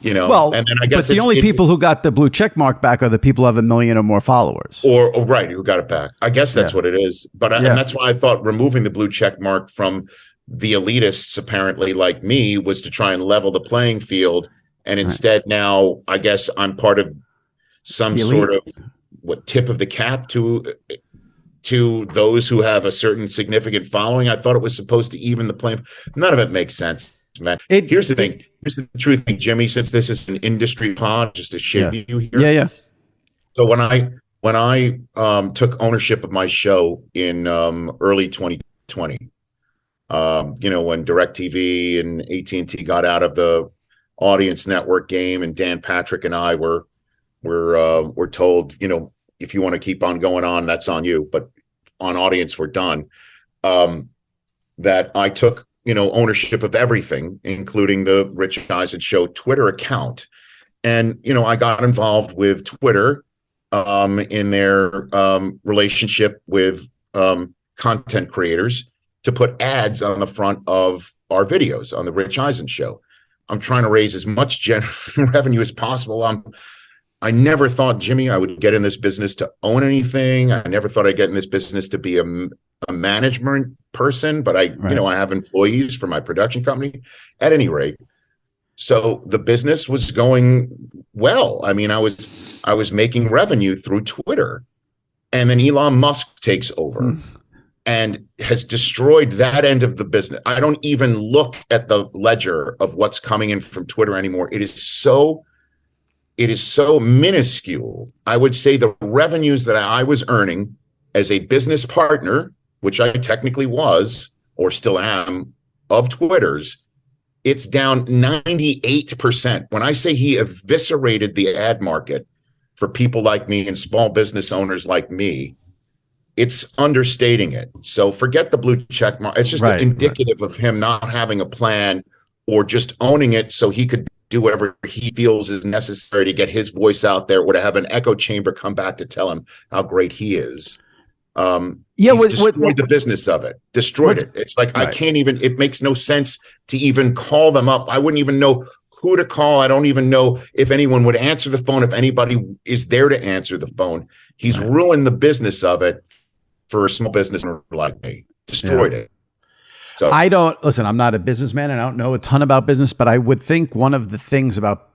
Well, and then I guess the only people who got the blue check mark back are the people who have 1 million or more followers. Or right, who got it back. I guess that's what it is. But and that's why I thought removing the blue check mark from the elitists, apparently like me, was to try and level the playing field. And instead now I guess I'm part of some sort of tip of the cap to those who have a certain significant following. I thought it was supposed to even the playing. None of it makes sense, man. Here's the thing. Here's the true thing, Jimmy, since this is an industry pod, just to share you here. Yeah. So when I took ownership of my show in early 2020, when DirecTV and AT&T got out of the audience network game, and Dan Patrick and I were told, if you want to keep on going on, that's on you. But on audience, we're done. that I took, ownership of everything, including the Rich Eisen Show Twitter account. And, I got involved with Twitter in their relationship with content creators to put ads on the front of our videos on the Rich Eisen Show. I'm trying to raise as much revenue as possible. I never thought, Jimmy, I would get in this business to own anything. I never thought I'd get in this business to be a management person, but I have employees for my production company. At any rate, so the business was going well. I mean, I was making revenue through Twitter, and then Elon Musk takes over and has destroyed that end of the business. I don't even look at the ledger of what's coming in from Twitter anymore. It is so minuscule. I would say the revenues that I was earning as a business partner, which I technically was or still am, of Twitter's, it's down 98%. When I say he eviscerated the ad market for people like me and small business owners like me, it's understating it. So forget the blue check mark. It's just indicative of him not having a plan or just owning it so he could do whatever he feels is necessary to get his voice out there, or to have an echo chamber come back to tell him how great he is. Destroyed the business of it. Destroyed it. It's like I can't even. It makes no sense to even call them up. I wouldn't even know who to call. I don't even know if anyone would answer the phone, if anybody is there to answer the phone. He's ruined the business of it for a small business owner like me. Destroyed it. So I don't listen. I'm not a businessman, and I don't know a ton about business, but I would think one of the things about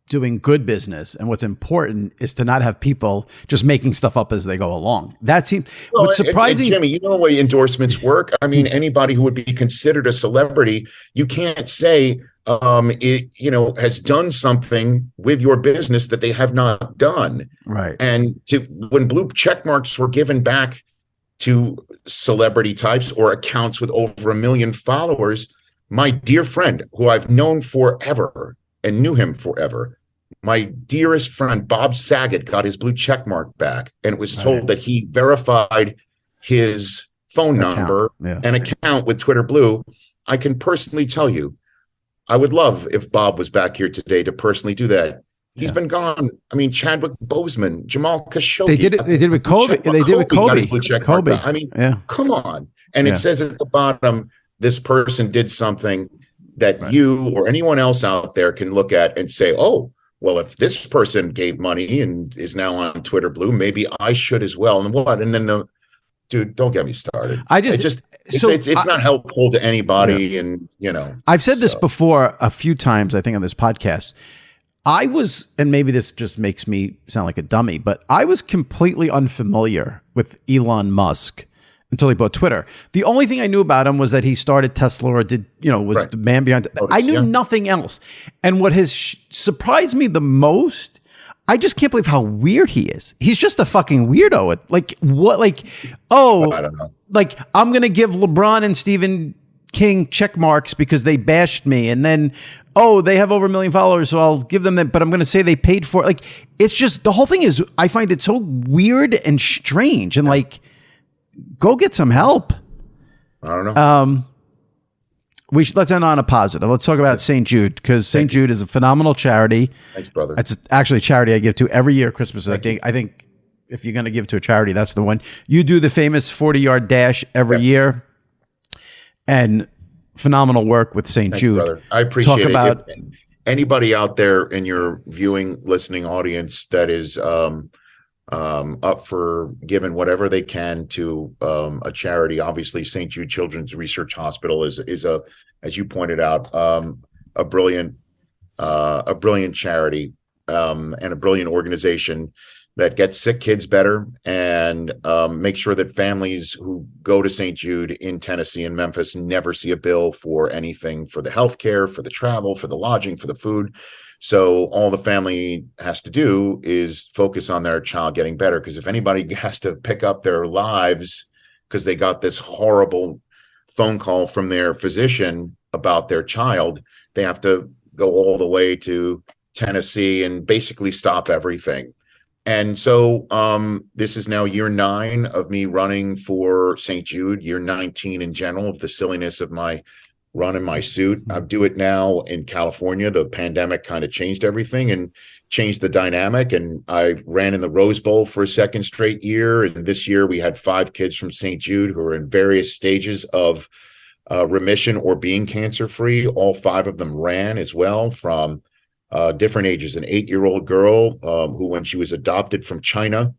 doing good business and what's important is to not have people just making stuff up as they go along. That seems what's surprising. And Jimmy, you know the way endorsements work. I mean, anybody who would be considered a celebrity, you can't say has done something with your business that they have not done. Right. And when blue check marks were given back to celebrity types or accounts with over 1 million followers, my dear friend, who I've known forever and knew him forever, my dearest friend Bob Saget, got his blue check mark back, and it was told that he verified his phone number and account with Twitter Blue. I can personally tell you, I would love if Bob was back here today to personally do that. He's been gone. I mean, Chadwick Boseman, Jamal Khashoggi. They did it with Kobe. They did with Kobe. Kobe. I mean, come on. And it says at the bottom, this person did something that you or anyone else out there can look at and say, oh, well, if this person gave money and is now on Twitter Blue, maybe I should as well. And what? And then dude, don't get me started. It's not helpful to anybody. And, I've said this before a few times, I think, on this podcast. And maybe this just makes me sound like a dummy, but I was completely unfamiliar with Elon Musk until he bought Twitter. The only thing I knew about him was that he started Tesla or the man behind. I knew nothing else. And what has surprised me the most, I just can't believe how weird he is. He's just a fucking weirdo. I don't know. Like, I'm going to give LeBron and Stephen King check marks because they bashed me, and then they have over 1 million followers, so I'll give them that, but I'm going to say they paid for it. Like, it's just, the whole thing is, I find it so weird and strange, and go get some help. I don't know. Let's end on a positive. Let's talk about St. Jude, because St. Jude is a phenomenal charity. Thanks, brother. It's actually a charity I give to every year at Christmas. I think if you're going to give to a charity, that's the one. You do the famous 40-yard dash every year. And phenomenal work with St. Jude. Brother. I appreciate it. If anybody out there in your viewing, listening audience that is up for giving whatever they can to a charity, obviously St. Jude Children's Research Hospital is a, as you pointed out, a brilliant charity and a brilliant organization that gets sick kids better and make sure that families who go to St. Jude in Tennessee and Memphis never see a bill for anything, for the healthcare, for the travel, for the lodging, for the food. So all the family has to do is focus on their child getting better. Because if anybody has to pick up their lives because they got this horrible phone call from their physician about their child, they have to go all the way to Tennessee and basically stop everything. And so this is now year 9 of me running for St. Jude, year 19 in general of the silliness of my run in my suit. I do it now in California. The pandemic kind of changed everything and changed the dynamic. And I ran in the Rose Bowl for a second straight year. And this year we had 5 kids from St. Jude who are in various stages of remission or being cancer-free. All 5 of them ran as well from different ages. An 8-year-old girl who, when she was adopted from China,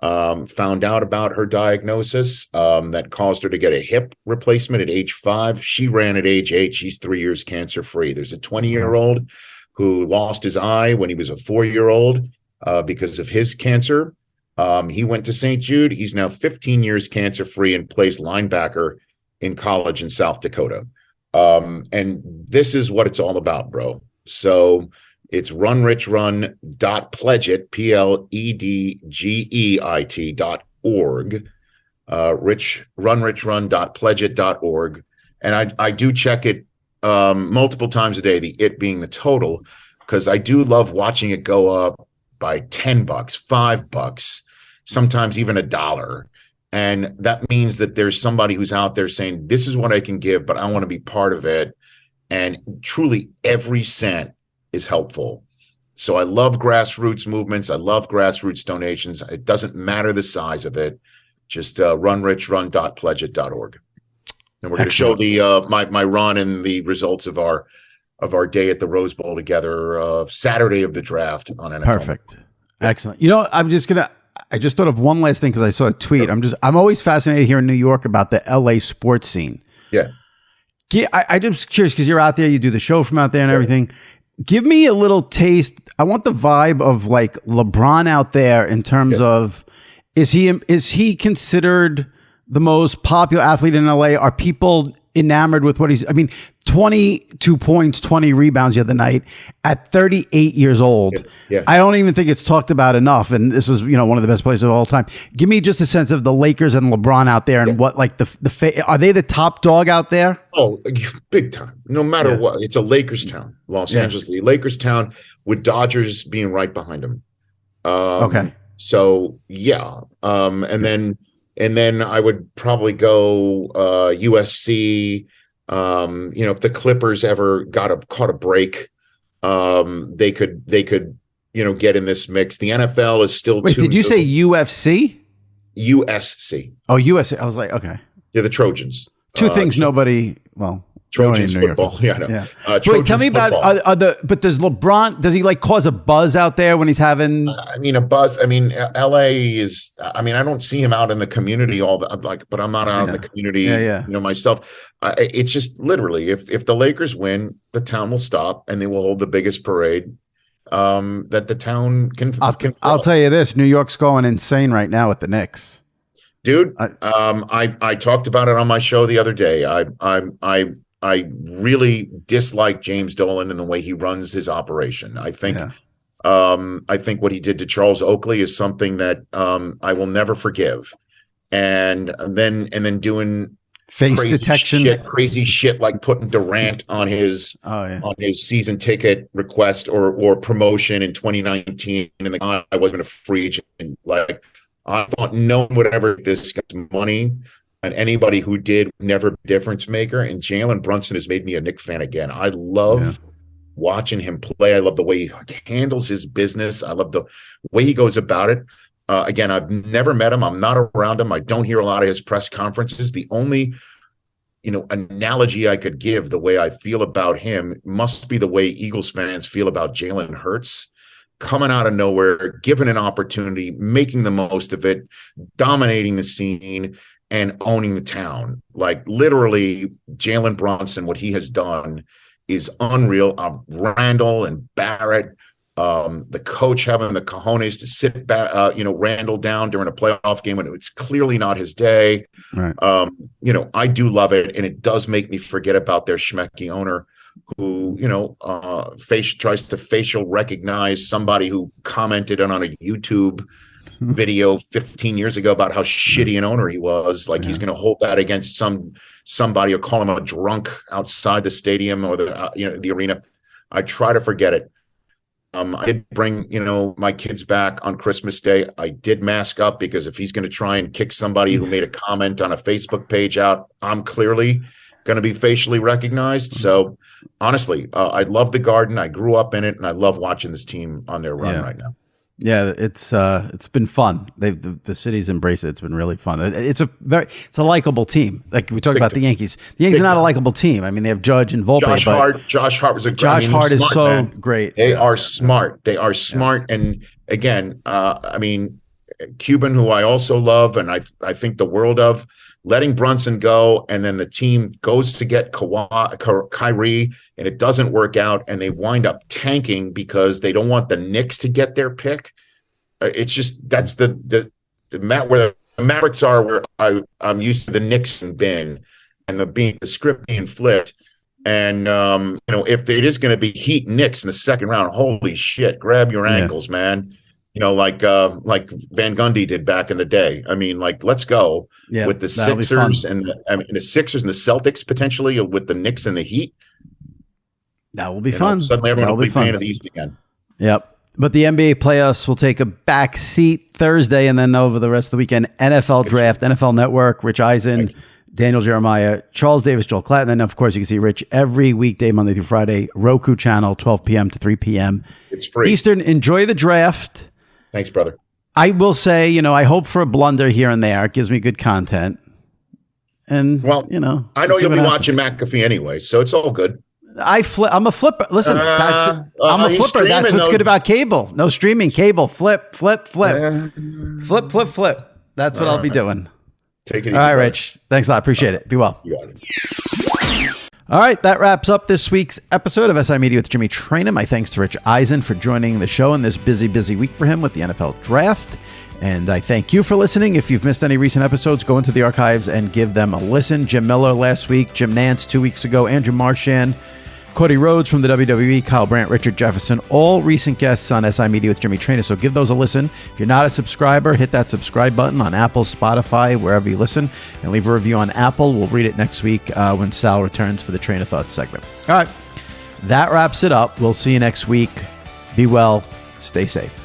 found out about her diagnosis that caused her to get a hip replacement at age 5. She ran at age 8. She's 3 years cancer-free. There's a 20-year-old who lost his eye when he was a 4-year-old because of his cancer. He went to St. Jude. He's now 15 years cancer-free and plays linebacker in college in South Dakota. And this is what it's all about, bro. So it's runrichrun.pledgeit, pledgeit.org, runrichrun.pledgeit.org. And I do check it multiple times a day, the it being the total, because I do love watching it go up by $10, $5, sometimes even $1. And that means that there's somebody who's out there saying, this is what I can give, but I want to be part of it. And truly every cent is helpful. So I love grassroots movements. I love grassroots donations. It doesn't matter the size of it. Just runrichrun.pledgeit.org. And we're going to show the my run and the results of our day at the Rose Bowl together, Saturday of the draft on NFL. Perfect. Excellent. You know, I just thought of one last thing because I saw a tweet. I'm always fascinated here in New York about the LA sports scene. Yeah. I'm just curious because you're out there, you do the show from out there and everything. Give me a little taste. I want the vibe of like LeBron out there in terms of, is he considered the most popular athlete in LA? Are people enamored with what 22 points, 20 rebounds the other night at 38 years old. Yeah. I don't even think it's talked about enough. And this is, one of the best players of all time. Give me just a sense of the Lakers and LeBron out there and what, like are they the top dog out there? Oh, big time. No matter what, it's a Lakers town, Los Angeles, Lakers town with Dodgers being right behind them. Okay. So and then I would probably go USC. If the Clippers ever caught a break, they could get in this mix. The NFL is still. Wait, did you say UFC? USC. Oh, USC. I was like, okay. They're the Trojans. Two things Trojans football. Yeah, I know. Yeah. Wait, tell me about but does LeBron, does he like cause a buzz out there when he's having a buzz? LA is, I don't see him out in the community but I'm not out in the community, myself. It's just literally if the Lakers win, the town will stop and they will hold the biggest parade that the town can. I'll tell you this, New York's going insane right now with the Knicks. Dude, I talked about it on my show the other day. I really dislike James Dolan and the way he runs his operation. I think what he did to Charles Oakley is something that I will never forgive. And then doing face detection, crazy shit like putting Durant on his season ticket request or promotion in 2019, and the guy wasn't a free agent. Like, I thought no one would ever get this guy's money. And anybody who did, never be a difference maker. And Jalen Brunson has made me a Knicks fan again. I love watching him play. I love the way he handles his business. I love the way he goes about it. Again, I've never met him. I'm not around him. I don't hear a lot of his press conferences. The only, analogy I could give the way I feel about him must be the way Eagles fans feel about Jalen Hurts. Coming out of nowhere, given an opportunity, making the most of it, dominating the scene, and owning the town. Like, literally, Jalen Brunson, what he has done is unreal. Randall and Barrett, the coach having the cojones to sit back, Randall down during a playoff game when it's clearly not his day. Right. I do love it, and it does make me forget about their schmecky owner who, tries to facial recognize somebody who commented on a YouTube video 15 years ago about how shitty an owner he was. Like, he's going to hold that against somebody or call him a drunk outside the stadium or the arena. I try to forget it. I did bring, my kids back on Christmas Day. I did mask up because if he's going to try and kick somebody who made a comment on a Facebook page out, I'm clearly going to be facially recognized. So honestly, I love the Garden. I grew up in it, and I love watching this team on their run right now. Yeah, it's been fun. The city's embraced it. It's been really fun. It's a likable team. Like we talk about the Yankees. The Yankees are not a likable team. I mean, they have Judge and Volpe. Josh Hart was a Josh Hart is so man. great. They are smart. They are smart. And again, Cuban, who I also love, and I think the world of, letting Brunson go, and then the team goes to get Kyrie, and it doesn't work out, and they wind up tanking because they don't want the Knicks to get their pick. It's just that's the where the Mavericks are, where I'm used to the Knicks and Ben, and the script being flipped. And if it is going to be Heat Knicks in the second round, holy shit, grab your ankles, man. Like Van Gundy did back in the day. I mean, let's go with the Sixers and the Sixers and the Celtics potentially with the Knicks and the Heat. That will be fun. Suddenly everyone will be playing of the East again. Yep. But the NBA playoffs will take a back seat Thursday, and then over the rest of the weekend, NFL Draft, NFL Network, Rich Eisen, Daniel Jeremiah, Charles Davis, Joel Klatt. And then, of course, you can see Rich every weekday, Monday through Friday, Roku channel, 12 p.m. to 3 p.m. It's free. Eastern. Enjoy the draft. Thanks, brother. I will say, I hope for a blunder here and there. It gives me good content. And, I know you'll be watching McAfee anyway, so it's all good. I'm a flipper. Listen, I'm a flipper. That's what's good about cable. No streaming, cable, flip. Flip. That's what I'll be doing. Take it easy. All right, Rich. Thanks a lot. Appreciate it. Be well. You got it. All right, that wraps up this week's episode of SI Media with Jimmy Traina. My thanks to Rich Eisen for joining the show in this busy week for him with the NFL Draft. And I thank you for listening. If you've missed any recent episodes, go into the archives and give them a listen. Jim Miller last week, Jim Nance 2 weeks ago, Andrew Marchand, Cody Rhodes from the WWE, Kyle Brandt, Richard Jefferson, all recent guests on SI Media with Jimmy Traina. So give those a listen. If you're not a subscriber, hit that subscribe button on Apple, Spotify, wherever you listen, and leave a review on Apple. We'll read it next week when Sal returns for the Train of Thoughts segment. All right, that wraps it up. We'll see you next week. Be well. Stay safe.